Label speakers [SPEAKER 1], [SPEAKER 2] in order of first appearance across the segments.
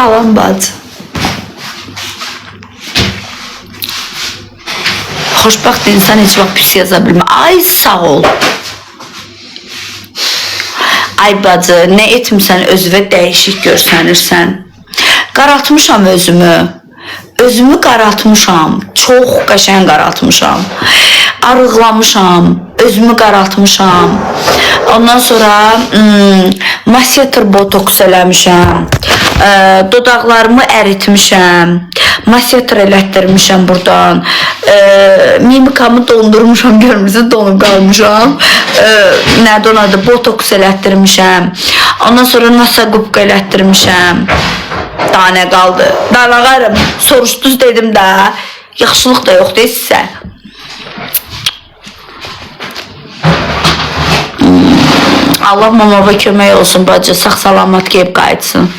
[SPEAKER 1] Salam bacı. Xoşbəxt insan heç vaxt pis yaza bilmir. Ay sağ ol. Ay bacı, nə etmirsən özünə dəyişik görsənirsən. Qaraltmışam özümü. Özümü qaraltmışam. Çox qəşəng qaraltmışam. Arıqlamışam. Özümü qaraltmışam. Ondan sonra masseter botoks eləmişəm. Dodaqlarımı əritmişəm. Masseter elətdirmişəm buradan. Mimikamı dondurmuşam, görmürsən, donub qalmışam. Nədir onun adı? Botoks elətdirmişəm. Ondan sonra nasaqubqa elətdirmişəm. Daha nə qaldı? Dalağarım, soruşdunuz dedim də. Yaxşılıq da yoxdur sizə. Allah mamava kömək olsun bacı, sağ-salamat gəlib qayıtsın.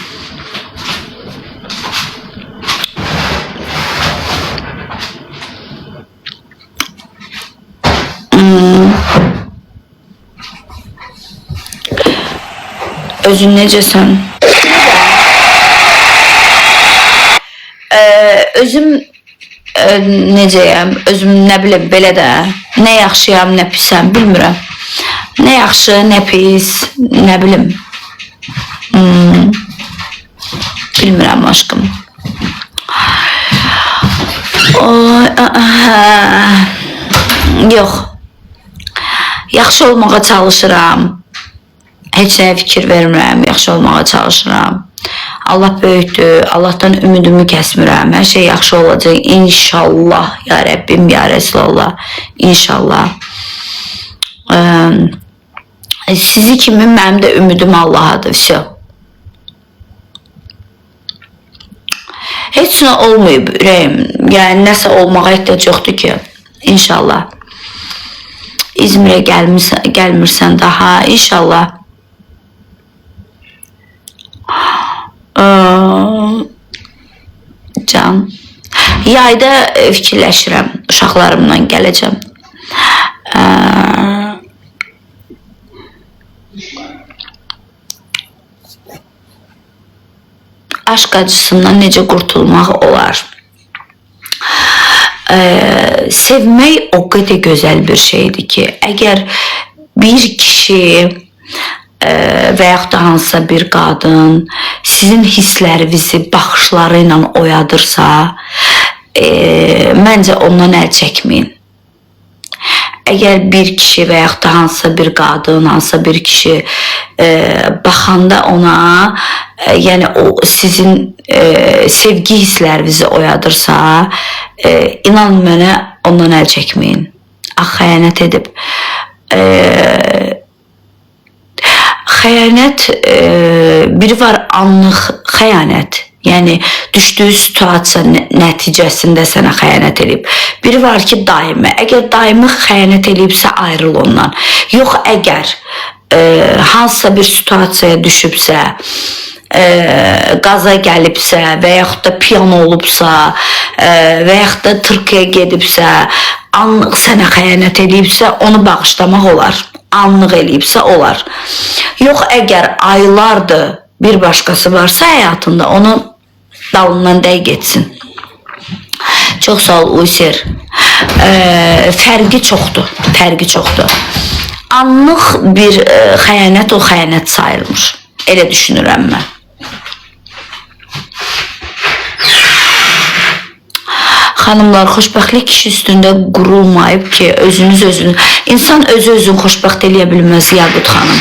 [SPEAKER 1] Özün necəsən? Özüm necəyəm? Özüm nə bilim, belə də. Nə yaxşıyam, nə pisəm, bilmirəm. Nə yaxşı, nə pis, nə bilim. Bilmirəm aşkım. Yox. Yaxşı olmağa çalışıram. Heç nəyə fikir vermirəm, yaxşı olmağa çalışıram. Allah böyükdür, Allahdan ümidimi kəsmirəm. Hər şey yaxşı olacaq, inşallah. Ya Rəbbim, ya Rəsulallah, inşallah. Sizi kimi mənim də ümidim Allahadır, vəsə. Heç nə olmayıb ürəyim, yəni nəsə olmağa ehtiyac yoxdur ki, inşallah. İzmirə gəlmirsən daha, inşallah. Can. Yayda fikirləşirəm, uşaqlarımla gələcəm. Aşk acısından necə qurtulmaq olar? Sevmək o qədər gözəl bir şeydir ki, əgər bir kişi və yaxud da hansısa bir qadın sizin hisslərinizi baxışları ilə oyadırsa, məncə ondan əl çəkməyin. Əgər bir kişi və yaxud da hansısa bir qadın, hansısa bir kişi baxanda ona, yəni o sizin sevgi hisslərinizi oyadırsa, inan mənə ondan əl çəkməyin. Xəyanət edib. Xəyanət, biri var anlıq xəyanət. Yəni, düşdüyü situasiya nəticəsində sənə xəyanət edib. Biri var ki, daimi. Əgər daimi xəyanət edibsə, ayrıl ondan. Yox, əgər hansısa bir situasiyaya düşübsə, qaza gəlibsə və yaxud da piyan olubsa və yaxud da Türkiyəyə gedibsə, anlıq sənə xəyanət edibsə, onu bağışlamaq olar. Anlıq eləyibsə, olar. Yox, əgər aylardır bir başqası varsa həyatında, onu dalından dəy getsin. Çox sağ ol, Uyser. Fərqi çoxdur, fərqi çoxdur. Anlıq bir xəyanət o xəyanət sayılmış. Elə düşünürəm mən. Xanımlar, xoşbəxtlik kişi üstündə qurulmayıb ki, özünüz. İnsan özü-özünü xoşbəxt eləyə bilməz, Yaqut xanım.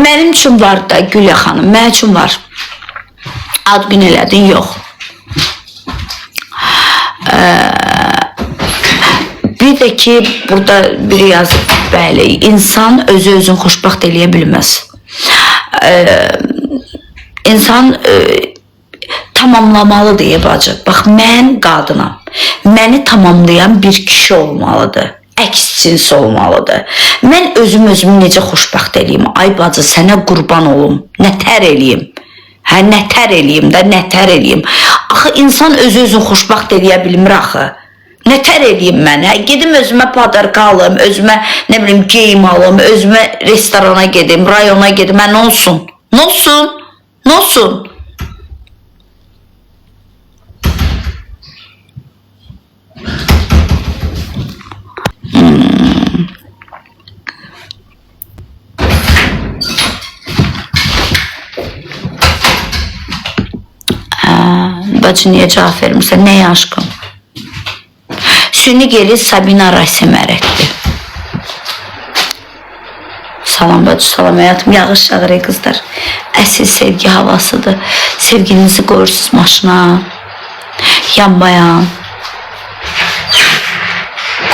[SPEAKER 1] Mənim üçün var da, Gülya xanım, mənim üçün var. Ad gün elədin, yox. Bir də ki, burada biri yazıb, bəli, insan özü-özünü xoşbəxt eləyə bilməz. İnsan tamamlamalı deyə bacı. Bax, mən qadınam. Məni tamamlayan bir kişi olmalıdır. Əks cinsi olmalıdır. Mən özümü necə xoşbəxt eləyim? Ay bacı, sənə qurban olum. Nətər eləyim? Hə, nətər eləyim də, nətər eləyim? Axı, insan özü-özünü xoşbəxt eləyə bilmir axı. Nətər edeyim mən? Gedim özümə padarka alım, özümə nə bilim geyim alım, özümə restorana gedim, rayona gedim. Nə olsun? Nə olsun? Nə olsun? Bacı niyə cavab vermirsən? Nəyə aşkım? Süni geli Sabina Rasimer etdi. Salam bacı, salam həyatım. Yağış yağır qızlar. Əsil sevgi havasıdır. Sevginizi qoyursunuz maşına. Yan bayan.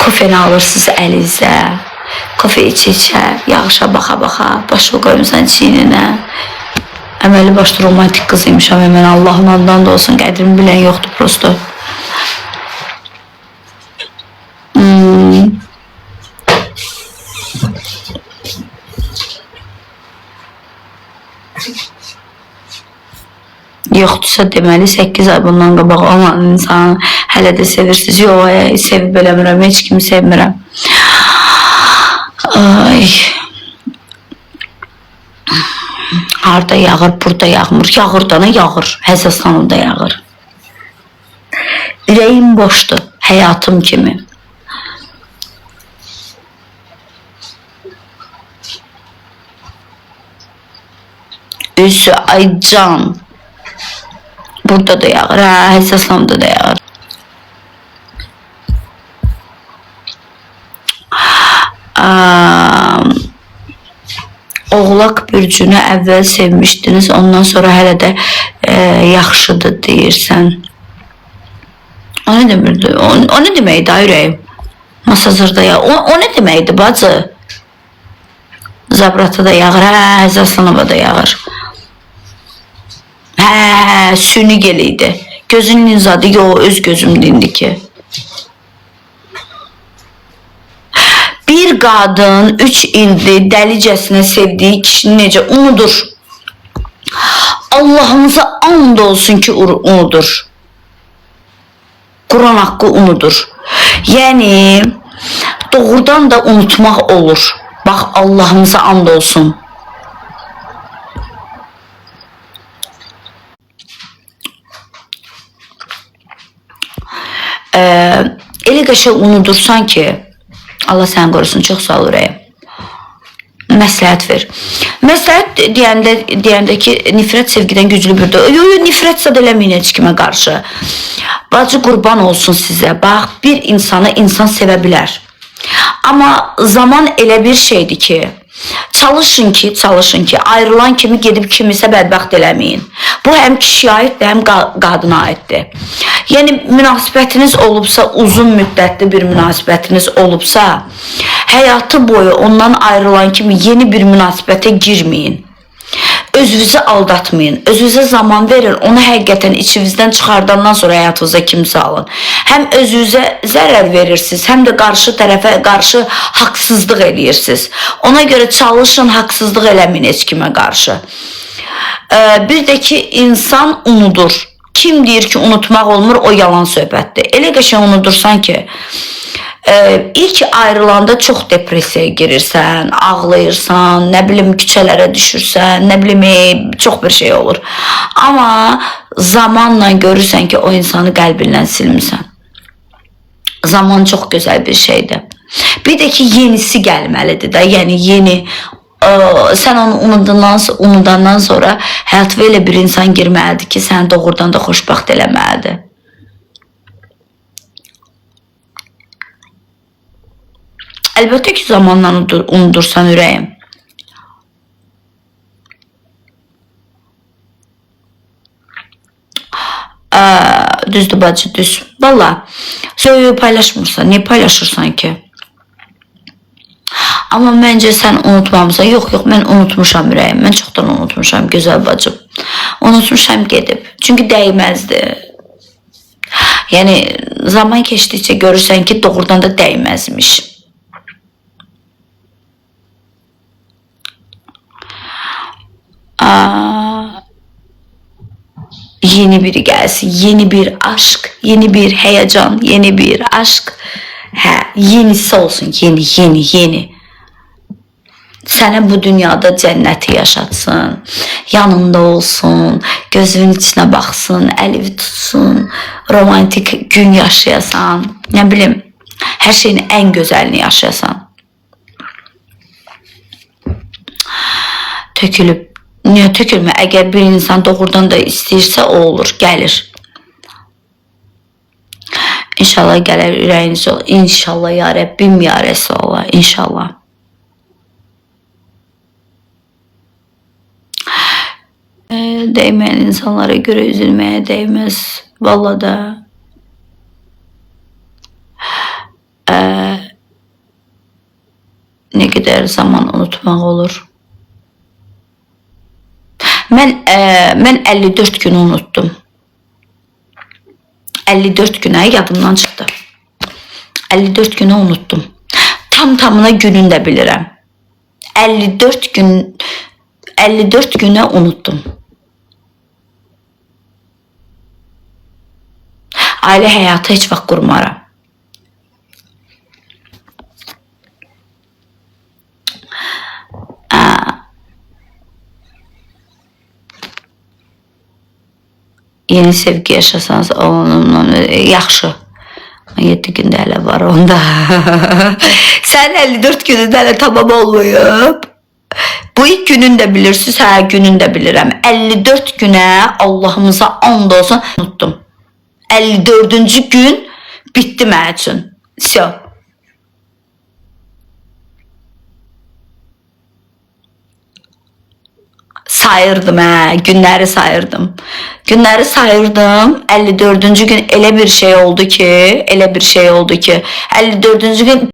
[SPEAKER 1] Kofeni alırsınız əlinizə. Kofe içə-içə, yağışa baxa-baxa, başı qoymusan çiyninə. Əməli başlı romantik qızıymışam hemen. Allah'ın adından da olsun, qədrimi bilən yoxdur prosto. Yoxdursa deməli 8 ay bundan qabaq olan insanı hələ də sevirsiniz. Yox, sevib eləmirəm, heç kimi sevmirəm. Ay. Harda yağır, burada yağmır. Yağırdana yağır, Həzəslanımda yağır. Ürəyim boşdur, həyatım kimi. Üsü, ay can. Burada da yağır, Həzəslanımda da yağır. Oğlaq bürcünü əvvəl sevmişdiniz, ondan sonra hələ də yaxşıdır deyirsən. O nə demirdi? O nə deməkdir ürəyim? Masazırda ya. O nə deməkdir bacı? Zabratı da yağır, Həzəslanova da yağır. Süni geliydi. Gözünün zadı, yo öz gözüm dindi ki. Bir qadın 3 ildir dəlicəsinə sevdiyi kişini necə unudur? Allah'ımıza and olsun ki unudur. Kur'an haqqı unudur. Yəni doğrudan da unutmaq olur. Bax Allah'ımıza and olsun. Elə qəşəng unudursan ki, Allah sən qorusun, çox sağ ol ürəyim. Məsləhət ver. Məsləhət deyəndə ki, nifrət sevgidən güclü birdir. Yo, nifrət zad eləməyin heç kimə qarşı. Bacı qurban olsun sizə. Bax, bir insanı insan sevə bilər. Amma zaman elə bir şeydir ki, çalışın ki, ayrılan kimi gedib kimisə bədbəxt eləməyin. Bu həm kişiyə aiddir, həm qadına aiddir. Yəni, münasibətiniz olubsa, uzun müddətli bir münasibətiniz olubsa, həyatı boyu ondan ayrılan kimi yeni bir münasibətə girməyin. Özünüzü aldatmayın, özünüzə zaman verin, onu həqiqətən içinizdən çıxardandan sonra həyatınıza kimsə alın. Həm özünüzə zərər verirsiniz, həm də qarşı tərəfə qarşı haqsızlıq eləyirsiniz. Ona görə çalışın, haqsızlıq eləməyin heç kimə qarşı. Bir də ki, insan unudur. Kim deyir ki, unutmaq olmur, o yalan söhbətdir. Elə qəşəng unudursan ki, ilk ayrılanda çox depressiyaya girirsən, ağlayırsan, nə bilim küçələrə düşürsən, nə bilim çox bir şey olur. Amma zamanla görürsən ki, o insanı qəlbindən silmirsən. Zaman çox gözəl bir şeydir. Bir də ki, yenisi gəlməlidir də, yəni yeni. Sən onu unudandan sonra həyatıma elə bir insan girməlidir ki, səni doğrudan da xoşbəxt eləməlidir. Əlbəttə ki, zamanla unudursan ürəyim. Düzdür bacı, düz. Valla, söylüyü paylaşmırsan, niye paylaşırsan ki? Amma məncə sən unutmamısan. Yox, mən unutmuşam ürəyim. Mən çoxdan unutmuşam, gözəl bacım. Unutmuşam gedib. Çünki dəyməzdi. Yəni, zaman keçdikcə görürsən ki, doğrudan da dəyməzmiş. yeni biri gelsin, yeni bir aşk, yeni bir heyecan, yeni bir aşk. Yenisi olsun, yeni. Sənə bu dünyada cənnəti yaşatsın, yanında olsun, gözünün içine baxsın, əlini tutsun, romantik gün yaşayasan, nə bilim, hər şeyin ən gözəlini yaşayasan. Tökülüb, niyə tökülmə? Əgər bir insan doğrudan da istəyirsə, o olur, gəlir. İnşallah gələr ürəyiniz olur. İnşallah ya Rəbbim ya Resulallah, inşallah. Değmeyen insanlara göre üzülmeye değmez. Vallahi da ne kadar zaman unutmak olur. Ben 54 günü unuttum. 54 güne yadımdan çıktı. 54 günü unuttum. Tamına gününü de bilirim. 54 güne unuttum. Aile hayatı heç vaxt qurmaram. Yeni sevgi yaşasanız onunla yaxşı. 7 gündə hələ var onda. Sən 54 günündə hələ tamam olmayıb. Bu ilk günün de bilirsiniz, günün de bilirəm. 54 güne Allah'ımıza and olsun unuttum. 54. gün bitti mənim üçün. Все. Sayırdım günləri sayırdım. Günləri sayırdım. 54. gün elə bir şey oldu ki, 54. gün